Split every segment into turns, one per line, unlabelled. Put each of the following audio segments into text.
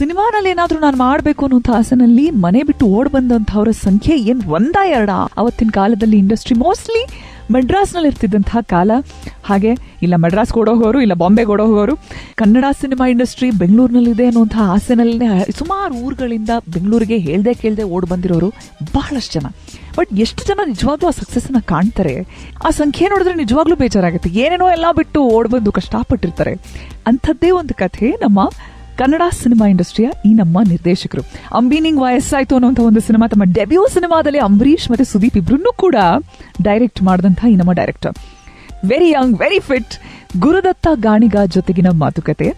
ಸಿನಿಮಾನಲ್ಲಿ ಏನಾದ್ರೂ ನಾನು ಮಾಡ್ಬೇಕು ಅನ್ನೋ ಆಸೆನಲ್ಲಿ ಮನೆ ಬಿಟ್ಟು ಓಡ್ ಬಂದಂತಹವರ ಸಂಖ್ಯೆ ಏನ್ ಒಂದಾ ಎರಡ. ಅವತ್ತಿನ ಕಾಲದಲ್ಲಿ ಇಂಡಸ್ಟ್ರಿ ಮೋಸ್ಟ್ಲಿ ಮೆಡ್ರಾಸ್ನಲ್ಲಿ ಇರ್ತಿದ್ದಂತಹ ಕಾಲ. ಹಾಗೆ ಇಲ್ಲ ಮೆಡ್ರಾಸ್ ಓಡೋಗೋರು, ಇಲ್ಲ ಬಾಂಬೆ ಓಡೋಗೋರು. ಕನ್ನಡ ಸಿನಿಮಾ ಇಂಡಸ್ಟ್ರಿ ಬೆಂಗಳೂರಿನಲ್ಲಿದೆ ಅನ್ನುವಂತಹ ಆಸೆನಲ್ಲೇ ಸುಮಾರು ಊರುಗಳಿಂದ ಬೆಂಗಳೂರಿಗೆ ಹೇಳ್ದೆ ಕೇಳ್ದೆ ಓಡ್ ಬಂದಿರೋರು ಬಹಳಷ್ಟು ಜನ. ಬಟ್ ಎಷ್ಟು ಜನ ನಿಜವಾಗ್ಲೂ ಆ ಸಕ್ಸಸ್ ಅನ್ನ ಕಾಣ್ತಾರೆ? ಆ ಸಂಖ್ಯೆ ನೋಡಿದ್ರೆ ನಿಜವಾಗ್ಲೂ ಬೇಜಾರಾಗುತ್ತೆ. ಏನೇನೋ ಎಲ್ಲ ಬಿಟ್ಟು ಓಡ್ ಬಂದು ಕಷ್ಟಪಟ್ಟಿರ್ತಾರೆ. ಅಂಥದ್ದೇ ಒಂದು ಕಥೆ ನಮ್ಮ ಕನ್ನಡ ಸಿನಿಮಾ ಇಂಡಸ್ಟ್ರಿಯ ಈ ನಮ್ಮ ನಿರ್ದೇಶಕರು. ಅಂಬಿನಿಂಗ್ ವಯಸ್ಸಾಯ್ತು ಅನ್ನುವಂಥ ಒಂದು ಸಿನಿಮಾ, ತಮ್ಮ ಡೆಬ್ಯೂ ಸಿನಿಮಾದಲ್ಲಿ ಅಂಬರೀಷ್ ಮತ್ತೆ ಸುದೀಪ್ ಇಬ್ರನ್ನೂ ಕೂಡ ಡೈರೆಕ್ಟ್ ಮಾಡಿದಂತಹ ಈ ನಮ್ಮ director, very Young, very fit, Gurudatta Ganiga ಜೊತೆಗಿನ ಮಾತುಕತೆ.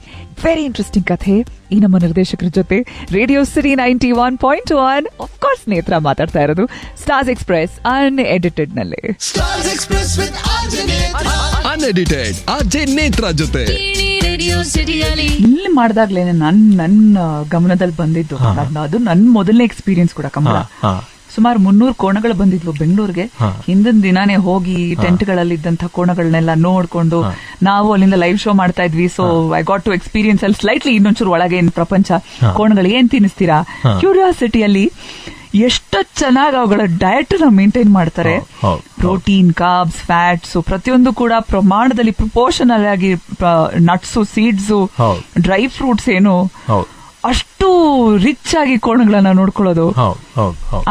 ವೆರಿ ಇಂಟ್ರೆಸ್ಟಿಂಗ್ ಕಥೆ ಈ ನಮ್ಮ ನಿರ್ದೇಶಕರ ಜೊತೆ. ರೇಡಿಯೋ ಸಿಟಿ 91.1 ಆಫ್ ಕೋರ್ಸ್ ನೇತ್ರ ಮಾತಾಡ್ತಾ ಇರೋದು ಸ್ಟಾರ್ಸ್ ಎಕ್ಸ್ಪ್ರೆಸ್ ಅನ್ಎಡಿಟೆಡ್ ನಲ್ಲಿ.
ಅನ್ಎಡಿಟೆಡ್ ಆರ್ಜೆ ನೇತ್ರ ಜೊತೆ
ಇಲ್ಲಿ ಮಾಡಿದಾಗ್ಲೇನೆ ನನ್ನ ಗಮನದಲ್ಲಿ ಬಂದಿದ್ದು ಅದು ನನ್ನ ಮೊದಲನೇ ಎಕ್ಸ್ಪೀರಿಯನ್ಸ್ ಕೂಡ. ಕಮಲ ಸುಮಾರು 300 ಕೋಣಗಳು ಬಂದಿದ್ವು ಬೆಂಗಳೂರಿಗೆ. ಹಿಂದಿನ ದಿನಾನೇ ಹೋಗಿ ಟೆಂಟ್ಗಳಲ್ಲಿ ಇದ್ದಂತ ಕೋಣಗಳನ್ನೆಲ್ಲ ನೋಡ್ಕೊಂಡು ನಾವು ಅಲ್ಲಿಂದ ಲೈವ್ ಶೋ ಮಾಡ್ತಾ ಇದ್ವಿ. So I got to experience ಅಲ್ಲಿ ಸ್ಲೈಟ್ಲಿ ಇನ್ನೊಂಚೂರು ಒಳಗೆ ಪ್ರಪಂಚ. ಕೋಣಗಳು ಏನ್ ತಿನ್ನಿಸ್ತೀರಾ, ಕ್ಯೂರಿಯಾಸಿಟಿಯಲ್ಲಿ ಎಷ್ಟು ಚೆನ್ನಾಗಿ ಅವುಗಳ ಡಯಟ್ ನ ಮೇಂಟೈನ್ ಮಾಡ್ತಾರೆ. ಪ್ರೋಟೀನ್, ಕಾರ್ಬ್ಸ್, ಫ್ಯಾಟ್ಸ್ ಪ್ರತಿಯೊಂದು ಕೂಡ ಪ್ರಮಾಣದಲ್ಲಿ ಪ್ರಪೋರ್ಷನಲ್ ಆಗಿ, ನಟ್ಸ್, ಸೀಡ್ಸ್, ಡ್ರೈ ಫ್ರೂಟ್ಸ್ ಏನು ಅಷ್ಟು ರಿಚ್ ಆಗಿ ಕೋಣಗಳನ್ನ ನೋಡ್ಕೊಳ್ಳೋದು.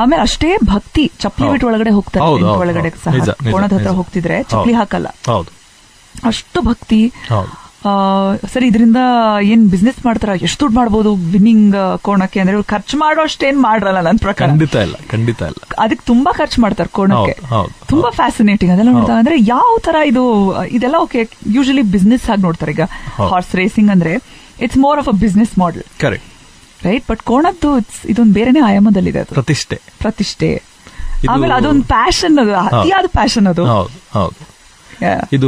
ಆಮೇಲೆ ಅಷ್ಟೇ ಭಕ್ತಿ. ಚಪ್ಪಲಿ ಬಿಟ್ಟು ಒಳಗಡೆ ಹೋಗ್ತಾರೆ, ಒಳಗಡೆ ಸಹ ಕೋಣದ ಹತ್ರ ಹೋಗ್ತಿದ್ರೆ ಚಪ್ಪಲಿ ಹಾಕಲ್ಲ, ಅಷ್ಟು ಭಕ್ತಿ. ಸರಿ, ಇದರಿಂದ ಏನ್ ಬಿಸ್ನೆಸ್ ಮಾಡ್ತಾರ, ಎಷ್ಟು ದುಡ್ಡು ಮಾಡ್ಬೋದು ವಿನ್ನಿಂಗ್ ಕೋಣಕ್ಕೆ ಅಂದ್ರೆ ಖರ್ಚು ಮಾಡೋ ಅಷ್ಟೇನ್ ಮಾಡ್ರಲ್ಲ ನನ್ನ ಪ್ರಕಾರ.
ಖಂಡಿತ ಇಲ್ಲ.
ಅದಕ್ಕೆ ತುಂಬಾ ಖರ್ಚು ಮಾಡ್ತಾರೆ ಕೋಣಕ್ಕೆ. ತುಂಬಾ ಫ್ಯಾಸಿನೇಟಿಂಗ್ ಅದೆಲ್ಲ ನೋಡ್ತಾ ಅಂದ್ರೆ ಯಾವ ತರ ಇದೆಲ್ಲ ಓಕೆ ಯೂಶಲಿ ಬಿಸ್ನೆಸ್ ಆಗಿ ನೋಡ್ತಾರೆ. ಈಗ ಹಾರ್ಸ್ ರೇಸಿಂಗ್ ಅಂದ್ರೆ it's more of a business model,
correct,
right? But ಕೋಣದ್ದು ಇದೊಂದು ಬೇರೆನೇ ಆಯಾಮದಲ್ಲಿದೆ. ಅದು ಪ್ರತಿಷ್ಠೆ. ಆಮೇಲೆ ಅದೊಂದು ಪ್ಯಾಷನ್, ಅದು ಅತಿಯಾದ ಪ್ಯಾಷನ್ ಅದು.
ಇದು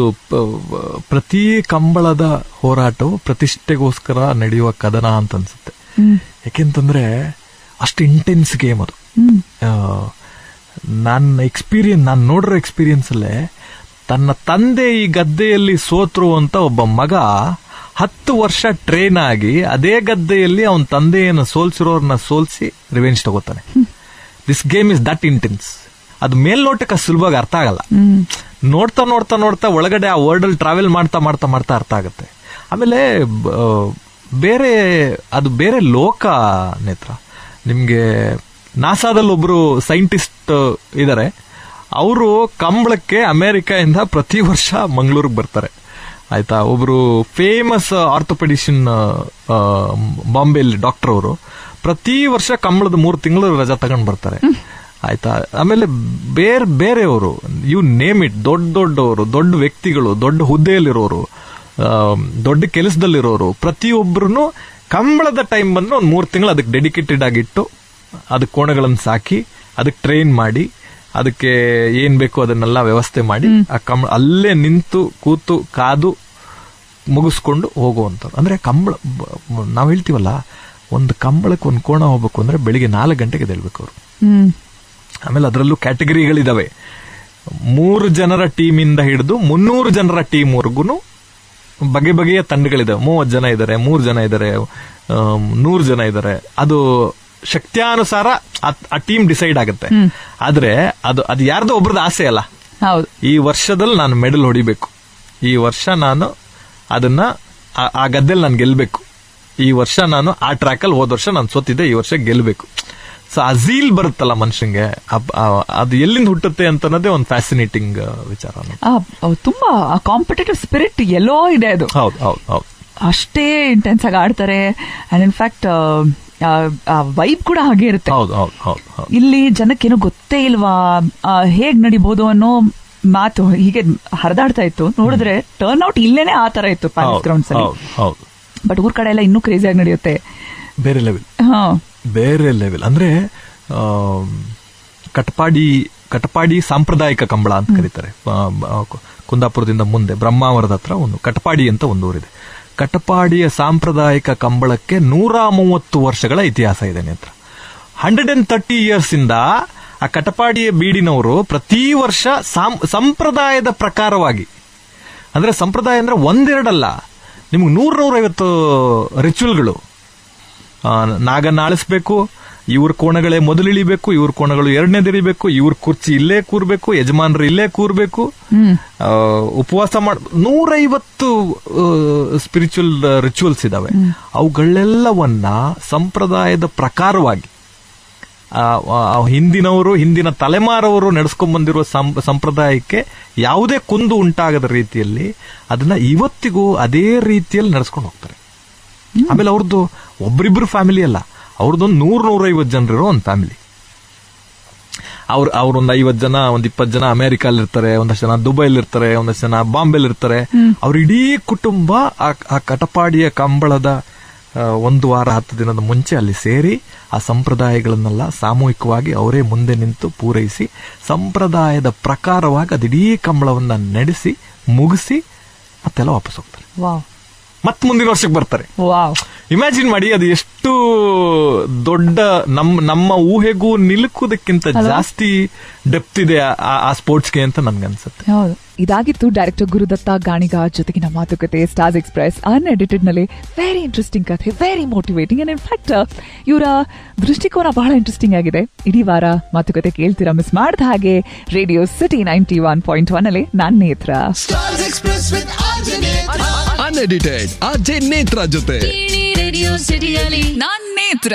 ಪ್ರತಿ ಕಂಬಳದ ಹೋರಾಟವು ಪ್ರತಿಷ್ಠೆಗೋಸ್ಕರ ನಡೆಯುವ ಕದನ ಅಂತ ಅನ್ಸುತ್ತೆ. ಯಾಕೆಂತಂದ್ರೆ ಅಷ್ಟು ಇಂಟೆನ್ಸ್ ಗೇಮ್ ಅದು. ನಾನು ನೋಡಿರೋ ಎಕ್ಸ್ಪೀರಿಯನ್ಸ್ ಅಲ್ಲೇ ತನ್ನ ತಂದೆ ಈ ಗದ್ದೆಯಲ್ಲಿ ಸೋತ್ರು ಅಂತ ಒಬ್ಬ ಮಗ 10 ವರ್ಷ ಟ್ರೈನ್ ಆಗಿ ಅದೇ ಗದ್ದೆಯಲ್ಲಿ ಅವನ ತಂದೆಯನ್ನು ಸೋಲ್ಸಿರೋರ್ನ ಸೋಲ್ಸಿ ರಿವೆಂಜ್ ತಗೋತಾನೆ. This game is that intense. ಅದು ಮೇಲ್ನೋಟಕ್ಕೆ ಸುಲಭವಾಗಿ ಅರ್ಥ ಆಗಲ್ಲ. ನೋಡ್ತಾ ನೋಡ್ತಾ ನೋಡ್ತಾ ಒಳಗಡೆ ಆ ವರ್ಲ್ಡ್ ಅಲ್ಲಿ ಟ್ರಾವೆಲ್ ಮಾಡ್ತಾ ಮಾಡ್ತಾ ಮಾಡ್ತಾ ಅರ್ಥ ಆಗುತ್ತೆ. ಆಮೇಲೆ ಬೇರೆ ಲೋಕ ನೇತ್ರ. ನಿಮ್ಗೆ ನಾಸಾದಲ್ಲಿ ಒಬ್ರು ಸೈಂಟಿಸ್ಟ್ ಇದಾರೆ. ಅವರು ಕಂಬಳಕ್ಕೆ ಅಮೆರಿಕಾದಿಂದ ಪ್ರತಿ ವರ್ಷ ಮಂಗಳೂರಿಗೆ ಬರ್ತಾರೆ, ಆಯ್ತಾ. ಒಬ್ರು ಫೇಮಸ್ ಆರ್ಥೋಪೆಡಿಷನ್ ಬಾಂಬೆಯಲ್ಲಿ ಡಾಕ್ಟರ್ ಅವರು ಪ್ರತಿ ವರ್ಷ ಕಂಬಳದ 3 ತಿಂಗಳು ರಜಾ ತಗೊಂಡ್ ಬರ್ತಾರೆ, ಆಯ್ತಾ. ಆಮೇಲೆ ಬೇರೆಯವರು, ಯು ನೇಮ್ ಇಟ್, ದೊಡ್ಡವರು, ದೊಡ್ಡ ವ್ಯಕ್ತಿಗಳು, ದೊಡ್ಡ ಹುದ್ದೆಯಲ್ಲಿರೋರು, ದೊಡ್ಡ ಕೆಲಸದಲ್ಲಿರೋರು, ಪ್ರತಿಯೊಬ್ಬರು ಕಂಬಳದ ಟೈಮ್ ಬಂದ್ರೆ ಒಂದು 3 ತಿಂಗಳು ಅದಕ್ಕೆ ಡೆಡಿಕೇಟೆಡ್ ಆಗಿಟ್ಟು ಅದಕ್ಕೆ ಕೋಣಗಳನ್ನು ಸಾಕಿ ಅದಕ್ಕೆ ಟ್ರೈನ್ ಮಾಡಿ ಅದಕ್ಕೆ ಏನ್ ಬೇಕೋ ಅದನ್ನೆಲ್ಲ ವ್ಯವಸ್ಥೆ ಮಾಡಿ ಆ ಕಂಬಳ ಅಲ್ಲೇ ನಿಂತು ಕೂತು ಕಾದು ಮುಗಿಸ್ಕೊಂಡು ಹೋಗುವಂಥದ್ದು. ಅಂದ್ರೆ ಕಂಬಳ ನಾವ್ ಹೇಳ್ತೀವಲ್ಲ, ಒಂದು ಕಂಬಳಕ್ಕೆ ಒಂದು ಕೋಣ ಹೋಗ್ಬೇಕು ಅಂದ್ರೆ ಬೆಳಿಗ್ಗೆ 4 ಗಂಟೆಗೆ ಎದ್ದೇಳ್ಬೇಕು ಅವರು. ಆಮೇಲೆ ಅದರಲ್ಲೂ ಕ್ಯಾಟಗರಿಗಳಿದಾವೆ. 3 ಜನರ ಟೀಮಿಂದ ಹಿಡಿದು 300 ಜನರ ಟೀಮ್ವರೆಗೂ ಬಗೆ ಬಗೆಯ ತಂಡಗಳಿದಾವೆ. 30 ಜನ ಇದ್ದಾರೆ, 3 ಜನ ಇದ್ದಾರೆ, 100 ಜನ ಇದ್ದಾರೆ. ಅದು ಶಕ್ತಿಯಾನುಸಾರ ಆ ಟೀಮ್ ಡಿಸೈಡ್ ಆಗುತ್ತೆ. ಆದ್ರೆ ಅದು ಯಾರ್ದೋ ಒಬ್ರದ್ದು ಆಸೆ ಅಲ್ಲ. ಈ ವರ್ಷದಲ್ಲಿ ನಾನು ಮೆಡಲ್ ಹೊಡಿಬೇಕು, ಈ ವರ್ಷ ನಾನು ಅದನ್ನ ಆ ಗದ್ದೆಲ್ಲಿ ನಾನು ಗೆಲ್ಬೇಕು, ಈ ವರ್ಷ ನಾನು ಆ ಟ್ರ್ಯಾಕ್ ಅಲ್ಲಿ ಹೋದ ವರ್ಷ ನಾನು ಸೋತಿದ್ದೆ, ಈ ವರ್ಷ ಗೆಲ್ಬೇಕು. ಸೊ ಅಜೀಲ್ ಬರುತ್ತಲ್ಲ ಮನುಷ್ಯಂಗೆ, ಅದು ಎಲ್ಲಿಂದ ಹುಟ್ಟುತ್ತೆ ಅಂತ ಅನ್ನೋದೇ ಒಂದು ಫ್ಯಾಸಿನೇಟಿಂಗ್ ವಿಚಾರ.
ತುಂಬಾ ಕಾಂಪಿಟೇಟಿವ್ ಸ್ಪಿರಿಟ್ ಎಲ್ಲೋ ಇದೆ ಅದು.
ಹೌದು.
ಅಷ್ಟೇ ಇಂಟೆನ್ಸ್ ಆಗಿ ಆಡ್ತಾರೆ. ಅಂಡ್ ಇನ್ಫ್ಯಾಕ್ಟ್ ವೈಬ್ ಕೂಡ ಹಾಗೆ ಇರುತ್ತೆ. ಇಲ್ಲಿ ಜನಕ್ಕೇನೋ ಗೊತ್ತೇ ಇಲ್ವಾ ಹೇಗ್ ನಡಿಬಹುದು ಅನ್ನೋ ಮಾತು ಹೀಗೆ ಹರಿದಾಡ್ತಾ ಇತ್ತು. ನೋಡಿದ್ರೆ ಟರ್ನ್ ಔಟ್ ಇಲ್ಲೇನೆ ಆ ತರ ಇತ್ತು ಪ್ಯಾಲೇಸ್ ಗ್ರೌಂಡ್ಸ್ ಅಲ್ಲಿ. ಬಟ್ ಊರ್ ಕಡೆ ಎಲ್ಲ ಇನ್ನೂ ಕ್ರೇಜಿ ಆಗಿ ನಡೆಯುತ್ತೆ.
ಬೇರೆ ಲೆವೆಲ್ ಅಂದ್ರೆ ಕಟಪಾಡಿ ಸಾಂಪ್ರದಾಯಿಕ ಕಂಬಳ ಅಂತ ಕರೀತಾರೆ. ಕುಂದಾಪುರದಿಂದ ಮುಂದೆ ಬ್ರಹ್ಮಾವರದ ಹತ್ರ ಒಂದು ಕಟಪಾಡಿ ಅಂತ ಒಂದು ಊರಿದೆ. ಕಟಪಾಡಿಯ ಸಾಂಪ್ರದಾಯಿಕ ಕಂಬಳಕ್ಕೆ 130 ವರ್ಷಗಳ ಇತಿಹಾಸ ಇದೆ ನೇತ್ರ. 130 ಇಯರ್ಸ್ ಇಂದ ಆ ಕಟಪಾಡಿಯ ಬೀಡಿನವರು ಪ್ರತಿ ವರ್ಷ ಸಂಪ್ರದಾಯದ ಪ್ರಕಾರವಾಗಿ, ಅಂದ್ರೆ ಸಂಪ್ರದಾಯ ಅಂದ್ರೆ ಒಂದೆರಡಲ್ಲ, ನಿಮ್ಗೆ 100-150 ರಿಚುವಲ್ಗಳು ನಾಗನ್ನ ಆಳಿಸ್ಬೇಕು, ಇವ್ರ ಕೋಣಗಳೇ ಮೊದಲಿಳಿಬೇಕು, ಇವ್ರ ಕೋಣಗಳು ಎರಡನೇದಿರಿಬೇಕು, ಇವ್ರ ಕುರ್ಚಿ ಇಲ್ಲೇ ಕೂರ್ಬೇಕು, ಯಜಮಾನ್ರು ಇಲ್ಲೇ ಕೂರ್ಬೇಕು, ಉಪವಾಸ 150 ಸ್ಪಿರಿಚುವಲ್ ರಿಚುವಲ್ಸ್ ಇದಾವೆ. ಅವುಗಳೆಲ್ಲವನ್ನ ಸಂಪ್ರದಾಯದ ಪ್ರಕಾರವಾಗಿ ಹಿಂದಿನ ತಲೆಮಾರವರು ನಡೆಸ್ಕೊಂಡ್ ಬಂದಿರುವ ಸಂಪ್ರದಾಯಕ್ಕೆ ಯಾವುದೇ ಕುಂದು ಉಂಟಾಗದ ರೀತಿಯಲ್ಲಿ ಅದನ್ನ ಇವತ್ತಿಗೂ ಅದೇ ರೀತಿಯಲ್ಲಿ ನಡೆಸ್ಕೊಂಡು ಹೋಗ್ತಾರೆ. ಆಮೇಲೆ ಅವ್ರದ್ದು ಒಬ್ರಿಬ್ರು ಫ್ಯಾಮಿಲಿ ಅಲ್ಲ, ಅವ್ರದ್ದೊಂದು 100-150 ಜನರಿರೋ ಒಂದು ಫ್ಯಾಮಿಲಿ. ಅವ್ರೊಂದು 50 ಜನ, ಒಂದ್ 20 ಜನ ಅಮೆರಿಕಲ್ಲಿ ಇರ್ತಾರೆ, ಒಂದಷ್ಟು ಜನ ದುಬೈಲಿ ಇರ್ತಾರೆ, ಒಂದಷ್ಟು ಜನ ಬಾಂಬೆಲಿ ಇರ್ತಾರೆ. ಅವ್ರ ಇಡೀ ಕುಟುಂಬ ಆ ಕಟಪಾಡಿಯ ಕಂಬಳದ 1 ವಾರ 10 ದಿನದ ಮುಂಚೆ ಅಲ್ಲಿ ಸೇರಿ ಆ ಸಂಪ್ರದಾಯಗಳನ್ನೆಲ್ಲ ಸಾಮೂಹಿಕವಾಗಿ ಅವರೇ ಮುಂದೆ ನಿಂತು ಪೂರೈಸಿ ಸಂಪ್ರದಾಯದ ಪ್ರಕಾರವಾಗಿ ಅದಿಡೀ ಕಂಬಳವನ್ನ ನಡೆಸಿ ಮುಗಿಸಿ ಮತ್ತೆಲ್ಲ ವಾಪಸ್ ಹೋಗ್ತಾರೆ. ಮತ್ ಮುಂದಿನ ವರ್ಷಕ್ಕೆ ಬರ್ತಾರೆ. ಇಮ್ಯಾಜಿನ್ ಮಾಡಿ, ಅದು ಎಷ್ಟು ದೊಡ್ಡ ನಮ್ಮ ಊಹೆಗೂ ನಿಲುಕುವುದಕ್ಕಿಂತ ಜಾಸ್ತಿ ಡೆಪ್ತ್ ಇದೆ ಆ ಸ್ಪೋರ್ಟ್ಸ್ಗೆ ಅಂತ ನನ್ಗನ್ಸುತ್ತೆ.
ಹೌದು. ಇದಾಗಿತ್ತು ಡೈರೆಕ್ಟರ್ ಗುರುದತ್ತ ಗಾಣಿಗ ಜೊತೆಗಿನ ಮಾತುಕತೆ. ಸ್ಟಾರ್ಸ್ ಎಕ್ಸ್ಪ್ರೆಸ್ ಅನ್ಎಡಿಟೆಡ್ ನಲ್ಲಿ ವೆರಿ ಇಂಟ್ರೆಸ್ಟಿಂಗ್ ಕಥೆ, ವೆರಿ ಮೋಟಿವೇಟಿಂಗ್ ಅಂಡ್ ಇನ್ಫ್ಯಾಕ್ಟ್ ಇವರ ದೃಷ್ಟಿಕೋನ ಬಹಳ ಇಂಟ್ರೆಸ್ಟಿಂಗ್ ಆಗಿದೆ. ಇಡೀ ವಾರ ಮಾತುಕತೆ ಕೇಳ್ತೀರಾ, ಮಿಸ್ ಮಾಡದ ಹಾಗೆ. ರೇಡಿಯೋ ಸಿಟಿ 91.1 ಅಲ್ಲಿ ನಾನ್ ನೇತ್ರ.
ಅನ್ಎಡಿಟೆಡ್ ಆರ್ಜೆ ನೇತ್ರ ಜೊತೆ
ರೇಡಿಯೋ ಸಿಟಿಯಲ್ಲಿ ನಾನ್ ನೇತ್ರ.